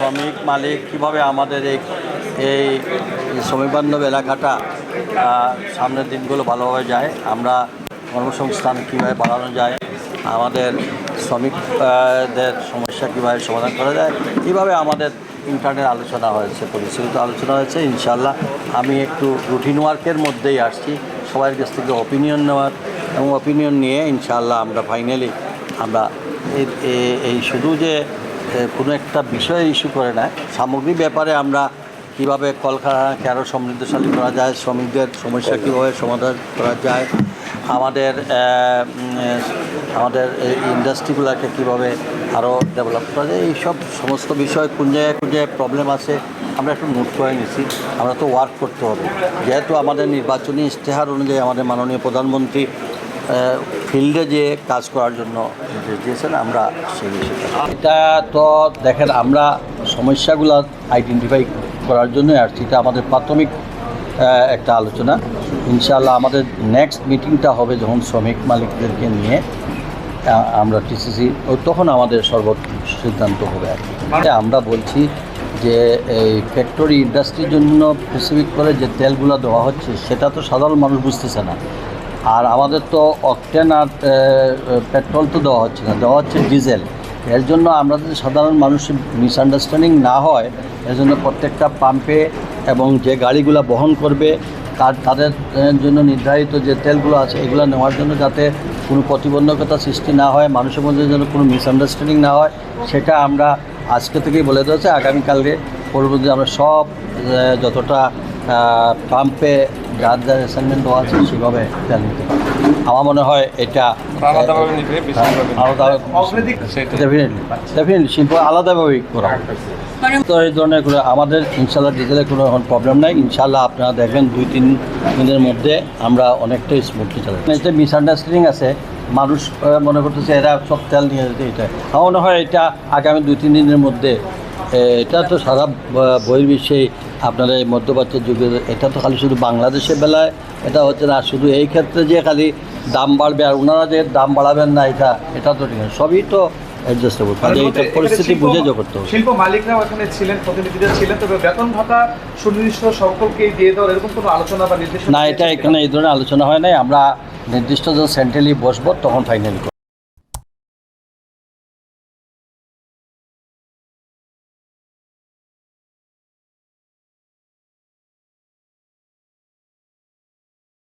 শ্রমিক মালিক কীভাবে আমাদের এই শ্রমিক বান্ধব এলাকাটা সামনের দিনগুলো ভালোভাবে যায়, আমরা কর্মসংস্থান কীভাবে বাড়ানো যায়, আমাদের শ্রমিকদের সমস্যা কীভাবে সমাধান করা যায়, কীভাবে আমাদের ইন্টারনেট আলোচনা হয়েছে, পরিচালিত আলোচনা হয়েছে। ইনশাআল্লাহ আমি একটু রুটিন ওয়ার্কের মধ্যেই আসছি, সবার কাছ থেকে অপিনিয়ন নেওয়ার, এবং অপিনিয়ন নিয়ে ইনশাআল্লাহ আমরা ফাইনালি আমরা এই শুধু যে কোনো একটা বিষয়ে ইস্যু করে না, সামগ্রিক ব্যাপারে আমরা কীভাবে কলকারখানাকে আরও সমৃদ্ধশালী করা যায়, শ্রমিকদের সমস্যা কীভাবে সমাধান করা যায়, আমাদের ইন্ডাস্ট্রিগুলোকে কীভাবে আরও ডেভেলপ করা যায়, এইসব সমস্ত বিষয় কোন জায়গায় প্রবলেম আছে আমরা একটু নোট করে নিচ্ছি। আমরা তো ওয়ার্ক করতে হবে, যেহেতু আমাদের নির্বাচনী ইশতেহার অনুযায়ী আমাদের মাননীয় প্রধানমন্ত্রী ফিল্ডে যে কাজ করার জন্য নির্দেশ দিয়েছেন, আমরা সেই বিষয়টা এটা তো দেখেন, আমরা সমস্যাগুলো আইডেন্টিফাই করার জন্য আসছি। এটা আমাদের প্রাথমিক একটা আলোচনা। ইনশাআল্লাহ আমাদের নেক্সট মিটিংটা হবে যখন শ্রমিক মালিকদেরকে নিয়ে আমরা টিসিসি, তখন আমাদের সিদ্ধান্ত হবে আর কি। আমরা বলছি যে এই ফ্যাক্টরি ইন্ডাস্ট্রির জন্য স্পেসিফিক করে যে তেলগুলো দেওয়া হচ্ছে সেটা তো সাধারণ মানুষ বুঝতেছে না। আর আমাদের তো অকটেন আর পেট্রোল তো দেওয়া হচ্ছে না, দেওয়া হচ্ছে ডিজেল। এর জন্য আমরা যদি সাধারণ মানুষের মিসআন্ডারস্ট্যান্ডিং না হয়, এর জন্য প্রত্যেকটা পাম্পে এবং যে গাড়িগুলো বহন করবে তাদের জন্য নির্ধারিত যে তেলগুলো আছে এগুলো নেওয়ার জন্য যাতে কোনো প্রতিবন্ধকতা সৃষ্টি না হয়, মানুষের মধ্যে যেন কোনো মিসআন্ডারস্ট্যান্ডিং না হয়, সেটা আমরা আজকে থেকেই বলে দিয়েছি। আগামীকালকে পরবর্তী আমরা সব যতটা পাম্পে যার অ্যাসাইনমেন্ট দেওয়া আছে সেভাবে তেল নিতে পারি। আমার মনে হয় এটা ডেফিনেটলি শিল্প আলাদাভাবেই করা হবে। তো এই ধরনের করে আমাদের ইনশাল্লাহ ডিজেলের কোনো এখন প্রবলেম নাই। ইনশাল্লাহ আপনারা দেখবেন 2-3 দিনের মধ্যে আমরা অনেকটাই স্মুথলি চালাই। এটা মিসআন্ডারস্ট্যান্ডিং আছে, মানুষ মনে করতেছে এরা সব তেল নিয়ে যেতে। এটা আমার মনে হয় এটা আগামী 2-3 দিনের মধ্যে, এটা তো সারা বহির্বিশ্বেই আপনার এই মধ্যপ্রাচ্যের যুগে, এটা তো খালি শুধু বাংলাদেশের বেলায় এটা হচ্ছে না, শুধু এই ক্ষেত্রে যে খালি দাম বাড়বে আর ওনারা যে দাম বাড়াবেন না, এটা তো ঠিক আছে, সবই তো অ্যাডজাস্টেবল। কাজে এটা পরিস্থিতি বুঝে করতে হবে। শিল্প মালিকরাও এখানে ছিলেন, প্রতিনিধিরা ছিলেন, তবে বেতন ভাতা সুনির্দিষ্ট সকলকেই দিয়ে দেওয়ার এরকম কোনো আলোচনা বা নির্দেশনা না, এটা এখানে এই ধরনের আলোচনা হয় নাই। আমরা নির্দিষ্ট যখন সেন্ট্রালি বসবো তখন ফাইনাল করব।